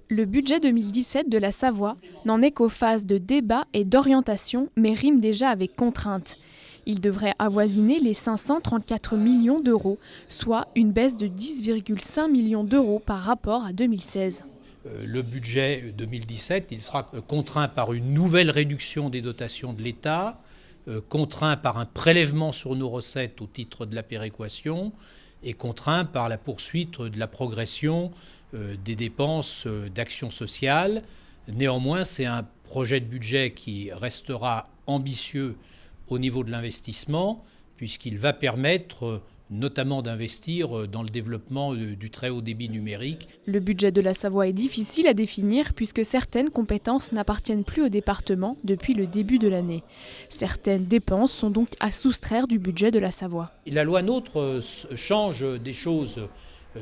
Le budget 2017 de la Savoie n'en est qu'aux phases de débat et d'orientation, mais rime déjà avec contrainte. Il devrait avoisiner les 534 millions d'euros, soit une baisse de 10,5 millions d'euros par rapport à 2016. Le budget 2017, il sera contraint par une nouvelle réduction des dotations de l'État, contraint par un prélèvement sur nos recettes au titre de la péréquation et contraint par la poursuite de la progression des dépenses d'action sociale. Néanmoins, c'est un projet de budget qui restera ambitieux au niveau de l'investissement, puisqu'il va permettre notamment d'investir dans le développement du très haut débit numérique. Le budget de la Savoie est difficile à définir puisque certaines compétences n'appartiennent plus au département depuis le début de l'année. Certaines dépenses sont donc à soustraire du budget de la Savoie. La loi NOTRe change des choses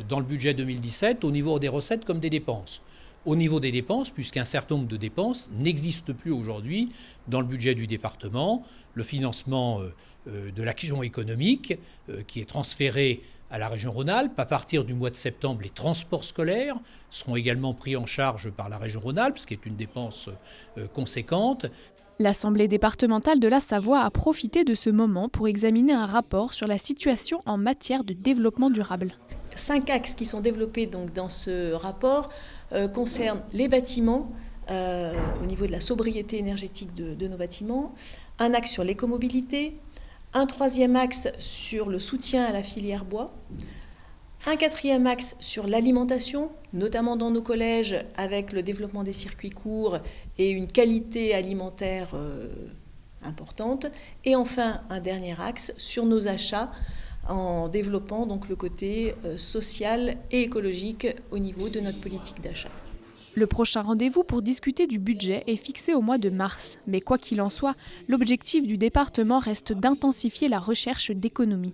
dans le budget 2017 au niveau des recettes comme des dépenses. Au niveau des dépenses, puisqu'un certain nombre de dépenses n'existent plus aujourd'hui dans le budget du département, le financement de l'action économique qui est transféré à la région Rhône-Alpes. À partir du mois de septembre, les transports scolaires seront également pris en charge par la région Rhône-Alpes, ce qui est une dépense conséquente. L'Assemblée départementale de la Savoie a profité de ce moment pour examiner un rapport sur la situation en matière de développement durable. 5 axes qui sont développés donc dans ce rapport concernent les bâtiments, au niveau de la sobriété énergétique de nos bâtiments, un axe sur l'écomobilité, un troisième axe sur le soutien à la filière bois, un quatrième axe sur l'alimentation, notamment dans nos collèges avec le développement des circuits courts et une qualité alimentaire importante, et enfin un dernier axe sur nos achats en développant donc le côté social et écologique au niveau de notre politique d'achat. Le prochain rendez-vous pour discuter du budget est fixé au mois de mars. Mais quoi qu'il en soit, l'objectif du département reste d'intensifier la recherche d'économies.